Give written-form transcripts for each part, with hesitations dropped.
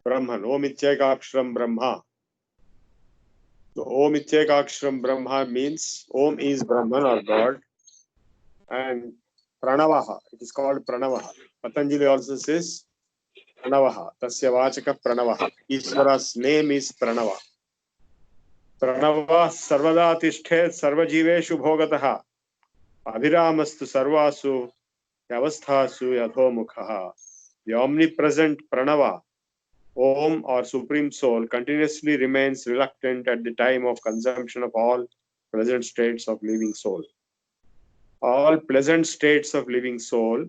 Brahman. Om Ityekaksharam Brahma. So Om Ityekaksharam Brahma means Om is Brahman or God, and Pranavaha, it is called Pranavaha. Patanjali also says Pranavaha, Tasya Vachaka Pranavaha. Ishvara's name is Pranava. Pranava Sarvada Tishthet Sarvajiveshu Bhogataha. Abhiramastu Sarvasu Yavasthasu Yadhomukhaha. The omnipresent Pranava, Om or Supreme Soul, continuously remains reluctant at the time of consumption of all present states of living soul. All pleasant states of living soul,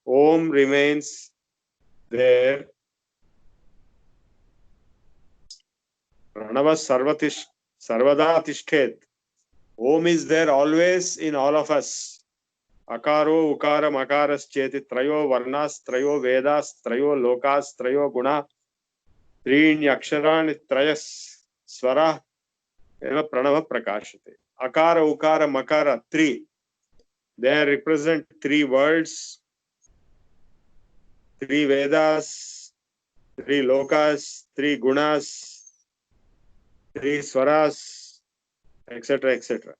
Om remains there. Pranava Sarvada Tishthet. Om is there always in all of us. Akaro, Ukara, Makaras, Cheti, Trayo, Varnas, Trayo, Vedas, Trayo, Lokas, Trayo, Guna, Trini, Aksharan, Trayas, Swara, Eva Pranava Prakashate. Akara, Ukara, Makara, three. They represent three worlds, three Vedas, three Lokas, three Gunas, three Swaras, etc. etc.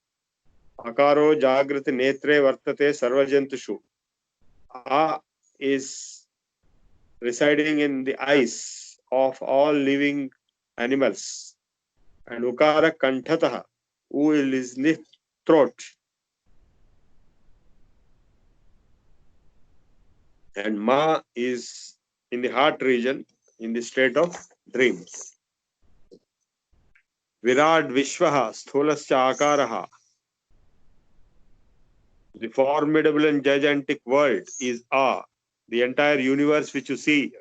Akaro Jagrati Netre Vartate Sarvajantushu. A is residing in the eyes of all living animals. And Ukara Kantataha, U is in the throat. And Ma is in the heart region, in the state of dreams. Virat Vishwaha, Sthulascha Akaraha. The formidable and gigantic world is A. The entire universe which you see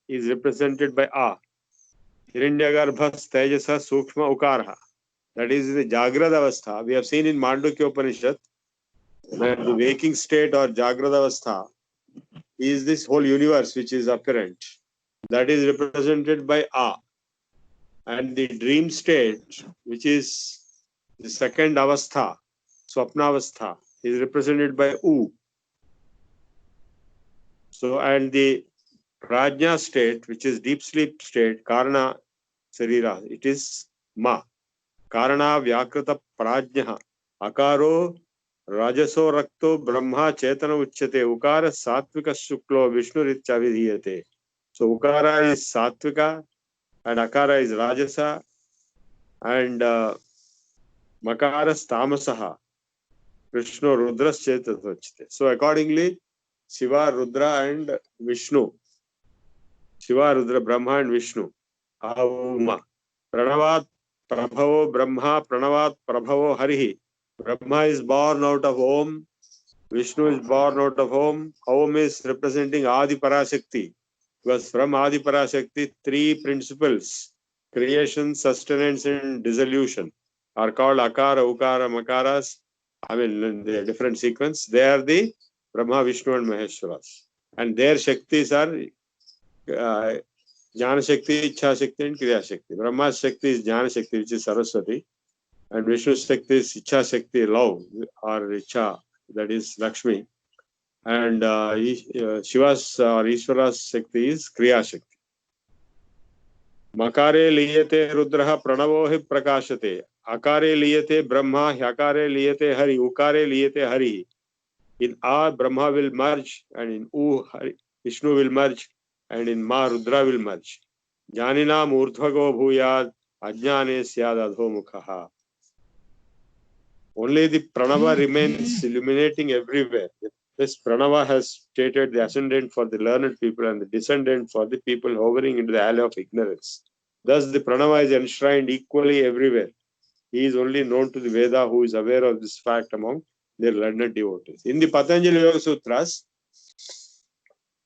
is represented by A. Hiranyagarbhas Tejasa Sukshma Ukaraha. That is the Jagrada Avastha. We have seen in Mandukya Upanishad that the waking state or Jagrada Avastha is this whole universe which is apparent. That is represented by A. And the dream state, which is the second Avastha, Swapna Avastha, is represented by U. So, and the Prajna state, which is deep sleep state, Karana Sarira, it is Ma. Karana Vyakrita Prajna, Akaro Rajaso Rakto Brahma Chetana Uchyate, Ukara Satvika Shuklo Vishnu Ritya Vidhiyate. So, Ukara is Satvika and Akara is Rajasa and Makara Tamasaha. Krishna Rudras Chetatachite. So, accordingly, Shiva, Rudra and Vishnu. Shiva, Rudra, Brahma and Vishnu. Auma. Pranavat Prabhavo Brahma, Pranavat Prabhavo Harihi. Brahma is born out of Om. Vishnu is born out of Om. Om is representing Adi Parashakti. Because from Adi Parashakti, three principles, creation, sustenance and dissolution, are called Akara, Ukara, Makaras. I mean, in the different sequence. They are the Brahma, Vishnu and Maheshwaras. And their Shaktis are Jnana Shakti, Ichha Shakti and Kriya Shakti. Brahma's Shakti is Jnana Shakti, which is Saraswati. And Vishnu's Shakti is Ichha Shakti, love, or Ichha, that is Lakshmi. And Shiva's or Ishvara's Shakti is Kriya Shakti. Makare liyate Rudraha Pranavohi Prakashate. Akare liyate Brahma, Hyakare liyate Hari, Ukare liyate Hari. In A, Brahma will merge, and in U, Vishnu will merge, and in Ma, Rudra will merge. Janina Murthago Bhuyad, Ajnane Syad Adhomukhaha. Only the Pranava remains illuminating everywhere. This Pranava has stated the ascendant for the learned people and the descendant for the people hovering into the alley of ignorance. Thus, the Pranava is enshrined equally everywhere. He is only known to the Veda who is aware of this fact among their learned devotees. In the Patanjali Yoga Sutras,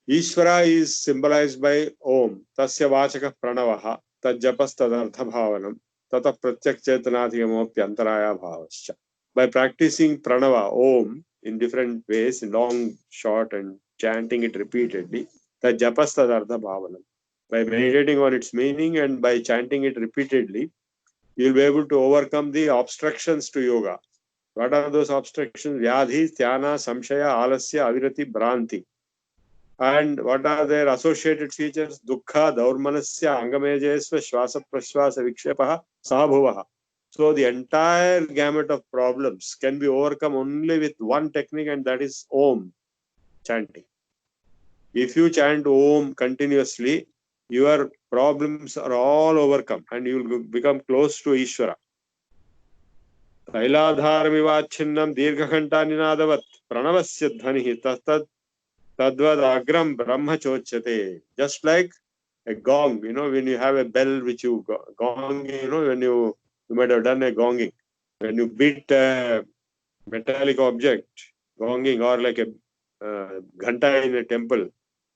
Ishvara is symbolized by Om, Tasya Vachaka Pranavaha, Tajapas Tadartha Bhavanam, Tata Pratyak Chetanadhigamopyantaraya Bhavascha. By practicing Pranava, Om, in different ways, long, short, and chanting it repeatedly, Tajapas Tadartha Bhavanam. By meditating on its meaning and by chanting it repeatedly, you will be able to overcome the obstructions to yoga. What are those obstructions? Vyadhi, Thyana, Samshaya, Alasya, Avirati, Bhranti. And what are their associated features? Dukkha, Daurmanasya, Angamejesva, Shwasa Prashwasa, Vikshepaha, Sahabhuvaha. So the entire gamut of problems can be overcome only with one technique, and that is Om chanting. If you chant Om continuously, your problems are all overcome and you will become close to Ishvara. Tailadharamivacchinnam dirghakanta ninadavat pranavasya dhanihi tadvad agram brahma chochate. Just like a gong, when you have a bell which you gong, when you might have done a gonging. When you beat a metallic object, gonging, or like a ghanta in a temple,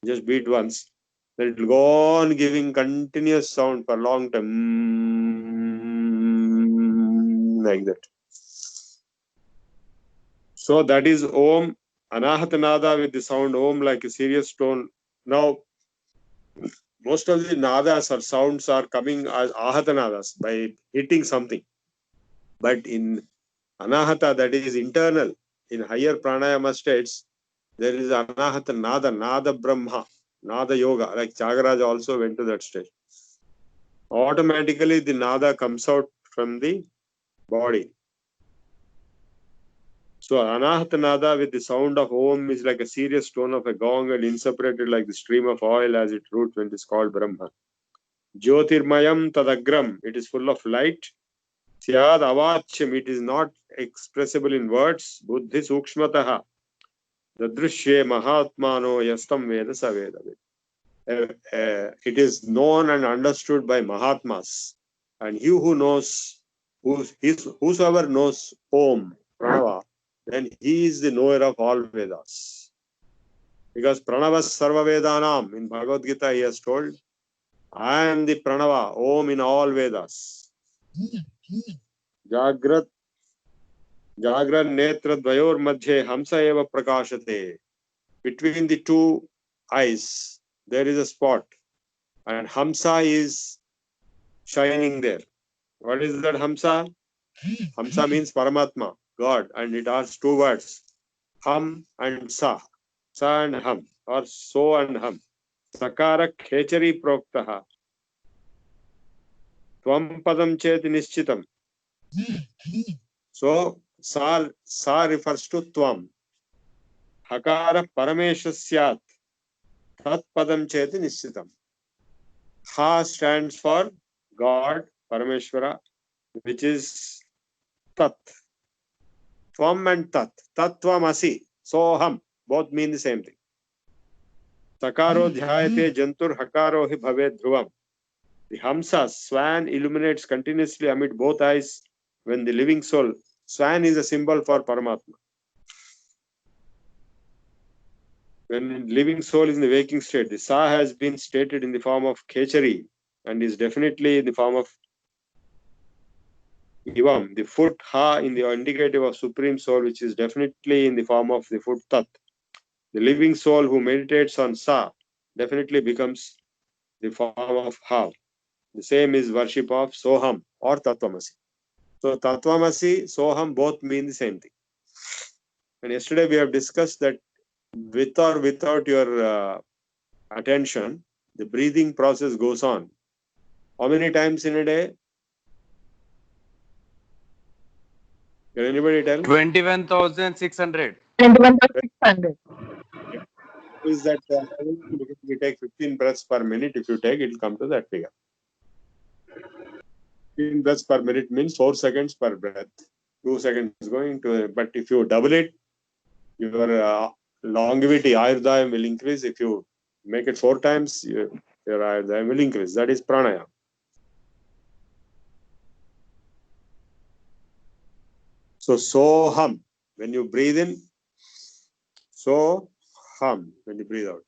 just beat once, then it will go on giving continuous sound for a long time, like that. So that is Om, Anahatanada with the sound Om like a serious tone. Now, most of the nadas or sounds are coming as Ahatanadas by hitting something. But in Anahata, that is internal, in higher pranayama states, there is Anahata Nada, Nada Brahma, Nada Yoga, like Tyagaraja also went to that stage. Automatically, the Nada comes out from the body. So, Anahata Nada with the sound of Om is like a serious tone of a gong and inseparated like the stream of oil as it roots when it is called Brahma. Jyotirmayam Tadagram, it is full of light. Syad Avachyam, it is not expressible in words. Buddhi Sukshmataha. Dadrishye Mahatmano Yastam Veda Saveda. It is known and understood by Mahatmas. And he who knows, whosoever knows Om, Pranava, then he is the knower of all Vedas. Because Pranava Sarva Vedanam, in Bhagavad Gita he has told, I am the Pranava, Om in all Vedas. Jagrat Netra Dvayor Madhye Hamsa Eva Prakashate. Between the two eyes, there is a spot. And Hamsa is shining there. What is that Hamsa? Hamsa means Paramatma, God, and it has two words, Ham and Sa. Sa and Ham, or So and Ham. Sakara Khechari Proktaha. Tvam Padam Chet Nishchitam. So, Sa refers to Tvam. Hakara Parameshasyat. Tat Padam Chet Nishchitam. Ha stands for God, Parameshwara, which is Tat. Tvam and Tat. Tattvamasi. Soham. Both mean the same thing. Sakaro dhyayate jantur hakaro hi bhave dhruvam. The Hamsa, swan, illuminates continuously amid both eyes when the living soul. Swan is a symbol for Paramatma. When living soul is in the waking state, the Sa has been stated in the form of Khechari and is definitely in the form of Ivam, the foot Ha in the indicative of Supreme Soul, which is definitely in the form of the foot Tat. The living soul who meditates on Sa definitely becomes the form of Ha. The same is worship of Soham or Tattvamasi. So Tattvamasi, Soham both mean the same thing. And yesterday we have discussed that with or without your attention, the breathing process goes on. How many times in a day? Can anybody tell? 21,600. 21,600. Is that we take 15 breaths per minute? If you take, it will come to that figure. 15 breaths per minute means 4 seconds per breath. 2 seconds going to, but if you double it, your longevity, Ayurveda will increase. If you make it 4 times, your Ayurveda will increase. That is pranayama. So, soham, when you breathe in, soham, when you breathe out.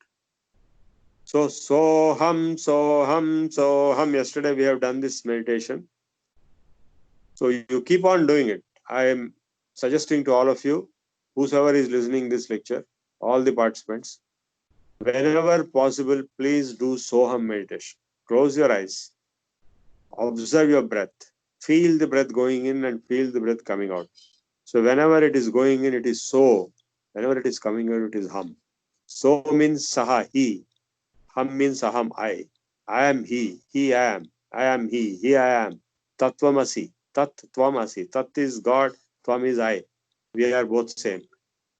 So, soham, soham, soham. Yesterday we have done this meditation. So, you keep on doing it. I am suggesting to all of you, whosoever is listening this lecture, all the participants, whenever possible, please do Soham meditation. Close your eyes. Observe your breath. Feel the breath going in and feel the breath coming out. So whenever it is going in, it is So. Whenever it is coming out, it is Hum. So means saha, he. Ham means aham, I. I am he I am he I am. Tattvamasi, tat tvamasi. Tat is God, tvam is I. We are both same.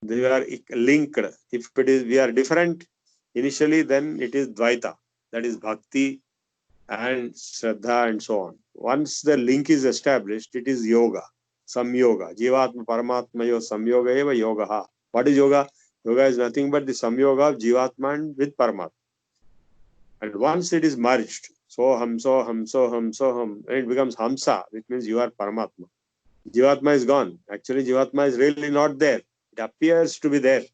They are linked. If it is, we are different initially, then it is Dvaita. That is Bhakti and Shraddha and so on. Once the link is established, it is Yoga. Samyoga. Jivatma Paramatmayo Samyoga eva Yoga. What is Yoga? Yoga is nothing but the Samyoga of Jivatma and with Paramatma. And once it is merged, Soham, Soham, Soham, Soham, it becomes Hamsa, which means you are Paramatma. Jivatma is gone. Actually, Jivatma is really not there. It appears to be there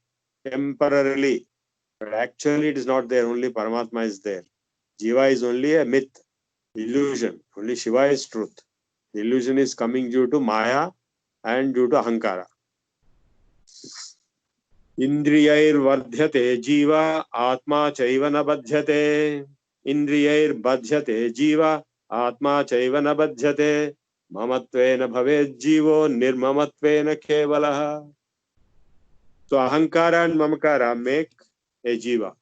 temporarily, but actually it is not there. Only Paramatma is there. Jiva is only a myth, illusion. Only Shiva is truth. The illusion is coming due to Maya and due to Ahankara. Indriyair jiva atma chaiva na badhyate. Indriyair jiva atma chaiva na badhyate. Mamatvena bhaved jivo nirmamatvena kevalaha. So Ahankara and Mamakara make a jiva.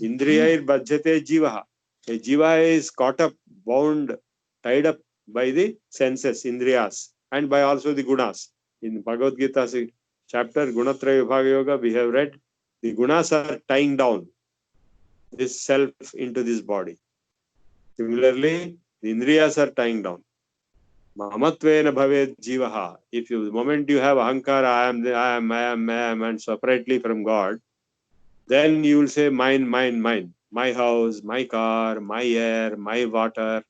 Indriyair jiva. A jiva is caught up, bound, tied up by the senses, indriyas, and by also the gunas. In Bhagavad Gita chapter Gunatraya Vibhaga Yoga, we have read the gunas are tying down this self into this body. Similarly, the indriyas are tying down. Mamatvena bhaved jivaha. If you, the moment you have ahankara, I am, and separately from God, then you will say mine, mine, mine. My house, my car, my air, my water.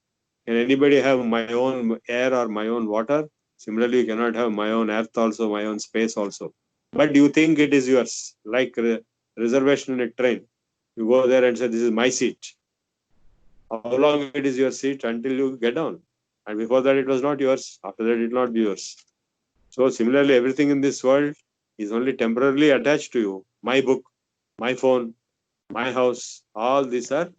Can anybody have my own air or my own water? Similarly, you cannot have my own earth also, my own space also. But you think it is yours, like reservation in a train. You go there and say, this is my seat. How long it is your seat until you get down? And before that, it was not yours. After that, it will not be yours. So similarly, everything in this world is only temporarily attached to you. My book, my phone, my house, all these are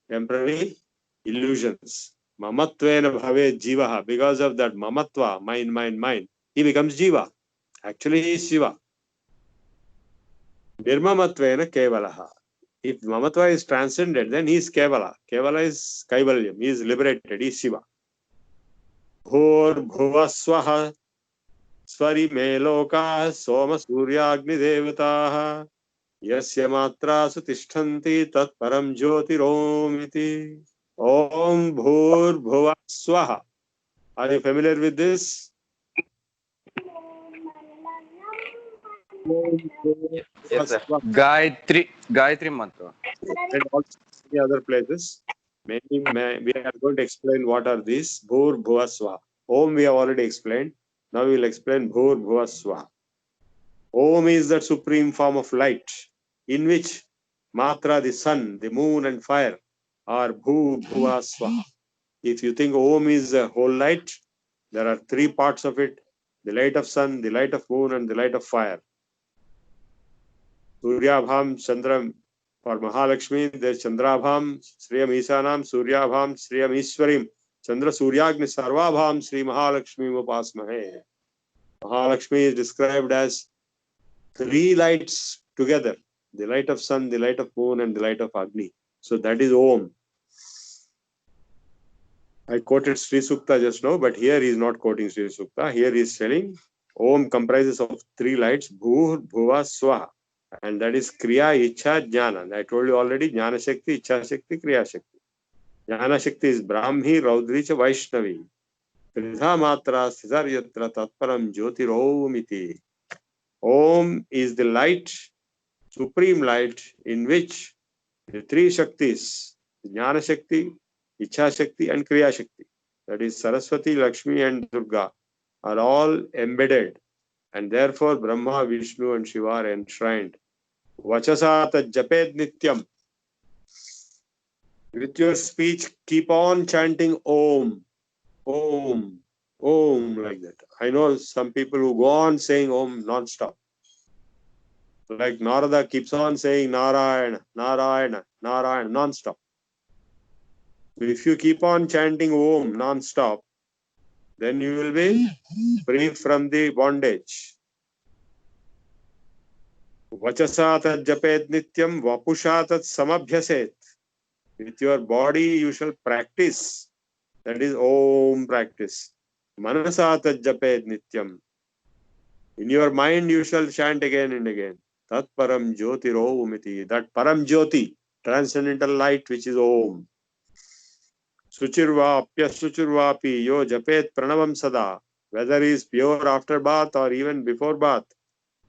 temporary illusions. Mamatvena bhave jivaha. Because of that mamatva, mine, he becomes jiva. Actually, he is Shiva. Nirmamatvena kevalaha. If mamatva is transcended, then he is kevala. Kevala is kaivalyam. He is liberated. He is Shiva. Bhur bhuvaswaha swari me loka soma suryagni devataha yasya matra sutishtanti tat param jyotiromiti. Om bhur bhuvaswaha. Are you familiar with this? Yes, sir. Gayatri mantra. And also many other places. We are going to explain what are these. Bhur Bhuvaswa. Om we have already explained. Now we will explain Bhur Bhuvaswa. Om is the supreme form of light, in which Matra, the sun, the moon and fire are Bhu Bhuvaswa. If you think Om is a whole light, there are three parts of it: the light of sun, the light of moon, and the light of fire. Suryabham Chandram. For Mahalakshmi, there is Chandrabham, Sriyam Isanam, Suryabham, Sriyam Iswarim, Chandra Suryagni Sarvabham, Sri Mahalakshmi Upasmahe. Mahalakshmi is described as three lights together: the light of sun, the light of moon, and the light of Agni. So that is Om. I quoted Sri Sukta just now, but here he is not quoting Sri Sukta. Here he is telling Om comprises of three lights: Bhur, Bhuva, Swaha. And that is Kriya, Ichha, Jnana. I told you already, Jnana Shakti, Ichha Shakti, Kriya Shakti. Jnana Shakti is Brahmi, Raudri, cha Vaishnavi. Tridha Matra, Siddhar Yatra, Tatparam, Jyotiromiti. Om is the light, supreme light, in which the three Shaktis, Jnana Shakti, Ichha Shakti, and Kriya Shakti, that is Saraswati, Lakshmi, and Durga, are all embedded. And therefore, Brahma, Vishnu, and Shiva are enshrined. Vachasa tajaped nityam. With your speech, keep on chanting Om, Om, Om, like that. I know some people who go on saying Om non-stop. Like Narada keeps on saying Narayana, Narayana, Narayana, non-stop. If you keep on chanting Om non-stop, then you will be free from the bondage. Vachasa tat japet nityam vapusha tat samabhyaset. With your body you shall practice. That is Om practice. Manasa tat japet nityam. In your mind you shall chant again and again. Tat param jyoti omiti. That param jyoti, transcendental light which is Om. Suchirva apya suchirvapi yo japet pranavam sada. Whether he is pure after bath or even before bath.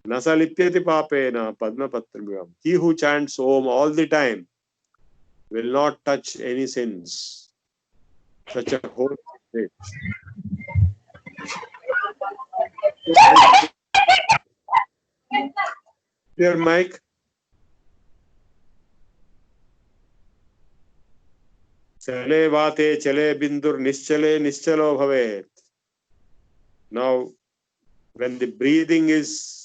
Nasa lipyati papena padma patribhyam. He who chants Om all the time will not touch any sins. Such a whole state. Your mic. Chale vate chale bindur nischale nischalo bhavet. Now, when the breathing is